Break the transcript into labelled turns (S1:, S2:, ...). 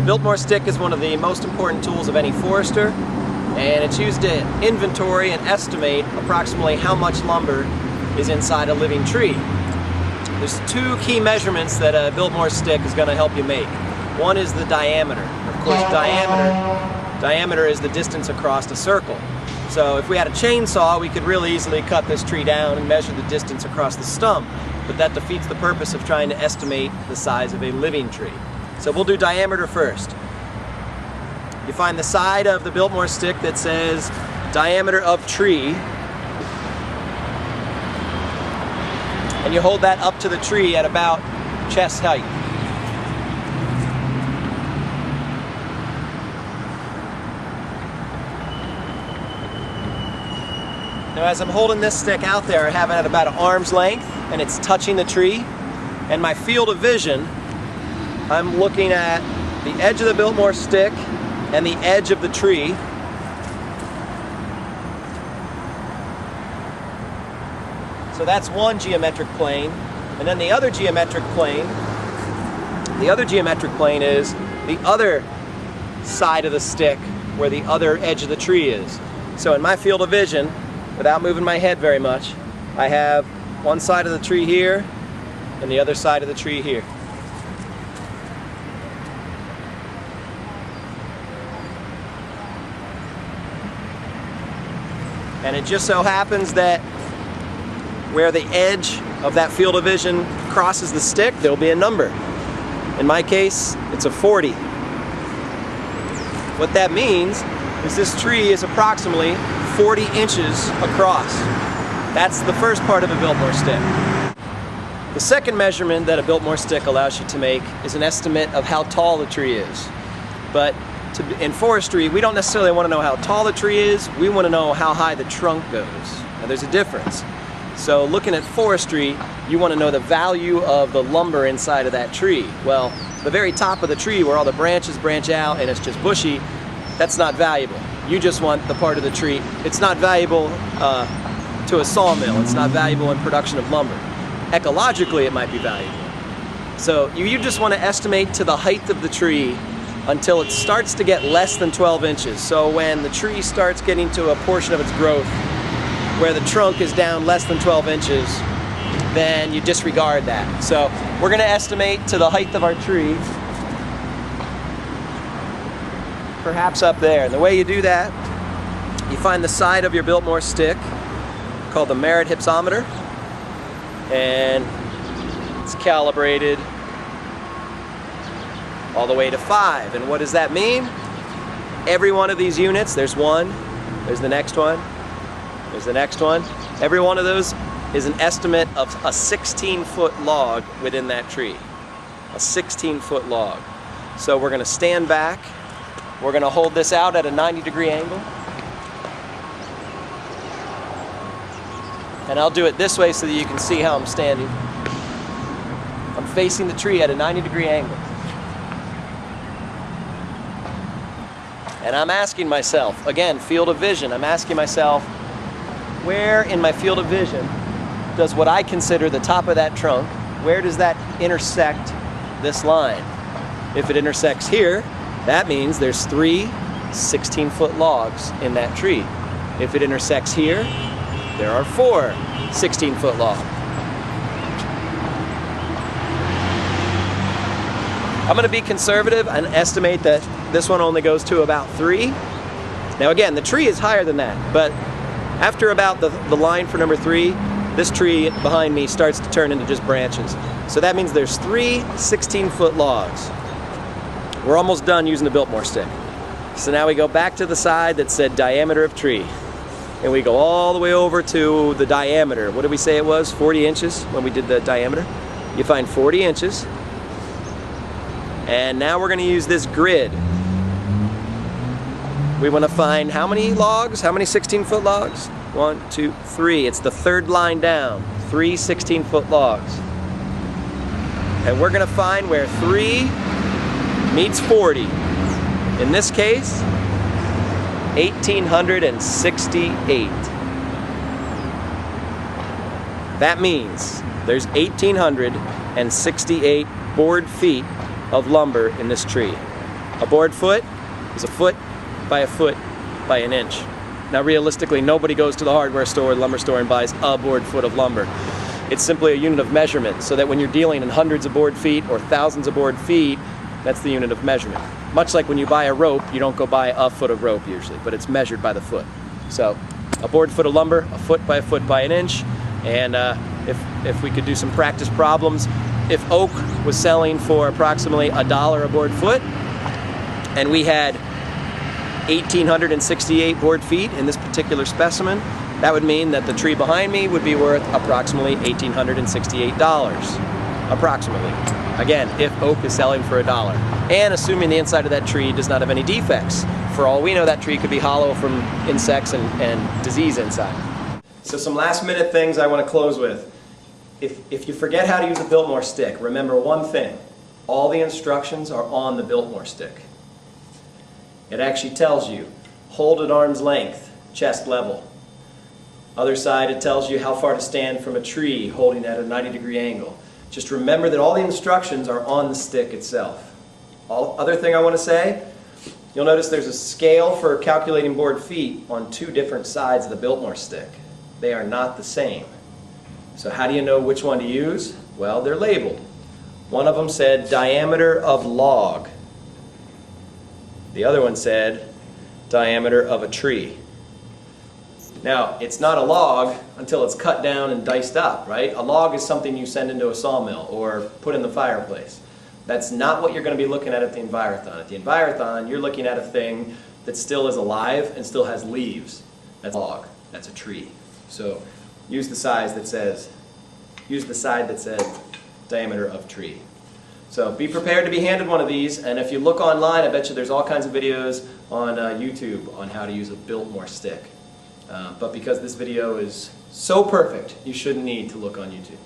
S1: Biltmore Stick is one of the most important tools of any forester, and it's used to inventory and estimate approximately how much lumber is inside a living tree. There's two key measurements that a Biltmore Stick is going to help you make. One is the diameter. Of course, diameter is the distance across a circle. So if we had a chainsaw, we could really easily cut this tree down and measure the distance across the stump, but that defeats the purpose of trying to estimate the size of a living tree. So we'll do diameter first. You find the side of the Biltmore Stick that says diameter of tree, and you hold that up to the tree at about chest height. Now as I'm holding this stick out there, I have it at about an arm's length and it's touching the tree, and my field of vision, I'm looking at the edge of the Biltmore Stick and the edge of the tree. So that's one geometric plane, and then the other geometric plane is the other side of the stick where the other edge of the tree is. So in my field of vision, without moving my head very much, I have one side of the tree here and the other side of the tree here. And it just so happens that where the edge of that field of vision crosses the stick, there'll be a number. In my case, it's a 40. What that means is this tree is approximately 40 inches across. That's the first part of a Biltmore Stick. The second measurement that a Biltmore Stick allows you to make is an estimate of how tall the tree is. But in forestry, we don't necessarily want to know how tall the tree is, we want to know how high the trunk goes. Now there's a difference. So looking at forestry, you want to know the value of the lumber inside of that tree. Well, the very top of the tree where all the branches branch out and it's just bushy, that's not valuable. You just want the part of the tree. It's not valuable to a sawmill. It's not valuable in production of lumber. Ecologically, it might be valuable. So you just want to estimate to the height of the tree until it starts to get less than 12 inches. So when the tree starts getting to a portion of its growth where the trunk is down less than 12 inches, then you disregard that. So we're going to estimate to the height of our tree, perhaps up there. And the way you do that, you find the side of your Biltmore Stick called the merit hypsometer, and it's calibrated all the way to 5. And what does that mean? Every one of these units, there's one, there's the next one, there's the next one. Every one of those is an estimate of a 16-foot log within that tree. A 16-foot log. So we're going to stand back. We're going to hold this out at a 90-degree angle. And I'll do it this way so that you can see how I'm standing. I'm facing the tree at a 90-degree angle. And I'm asking myself, again, field of vision, I'm asking myself, where in my field of vision does what I consider the top of that trunk, where does that intersect this line? If it intersects here, that means there's 3 16-foot logs in that tree. If it intersects here, there are 4 16-foot logs. I'm going to be conservative and estimate that this one only goes to about 3. Now again, the tree is higher than that, but after about the line for number 3, this tree behind me starts to turn into just branches. So that means there's 3 16-foot logs. We're almost done using the Biltmore Stick. So now we go back to the side that said diameter of tree. And we go all the way over to the diameter. What did we say it was? 40 inches when we did the diameter? You find 40 inches. And now we're going to use this grid. We want to find how many logs? How many 16-foot logs? 1, 2, 3. It's the third line down. 3 16-foot logs. And we're going to find where 3 meets 40. In this case, 1,868. That means there's 1,868 board feet of lumber in this tree. A board foot is a foot by an inch. Now realistically, nobody goes to the hardware store or lumber store and buys a board foot of lumber. It's simply a unit of measurement, so that when you're dealing in hundreds of board feet or thousands of board feet, that's the unit of measurement. Much like when you buy a rope, you don't go buy a foot of rope usually, but it's measured by the foot. So a board foot of lumber, a foot by an inch, and if we could do some practice problems, if oak was selling for approximately $1 a board foot, and we had 1,868 board feet in this particular specimen, that would mean that the tree behind me would be worth approximately $1,868, approximately. Again, if oak is selling for $1, and assuming the inside of that tree does not have any defects. For all we know, that tree could be hollow from insects and disease inside. So some last minute things I want to close with. If you forget how to use a Biltmore stick, remember one thing. All the instructions are on the Biltmore stick. It actually tells you, hold at arm's length, chest level. Other side, it tells you how far to stand from a tree, holding at a 90-degree angle. Just remember that all the instructions are on the stick itself. Other thing I want to say, you'll notice there's a scale for calculating board feet on two different sides of the Biltmore stick. They are not the same. So how do you know which one to use? Well, they're labeled. One of them said diameter of log. The other one said diameter of a tree. Now, it's not a log until it's cut down and diced up, right? A log is something you send into a sawmill or put in the fireplace. That's not what you're going to be looking at the Envirothon. At the Envirothon, you're looking at a thing that still is alive and still has leaves. That's a log. That's a tree. So use the side that says diameter of tree. So be prepared to be handed one of these, and if you look online, I bet you there's all kinds of videos on YouTube on how to use a Biltmore stick. But because this video is so perfect, you shouldn't need to look on YouTube.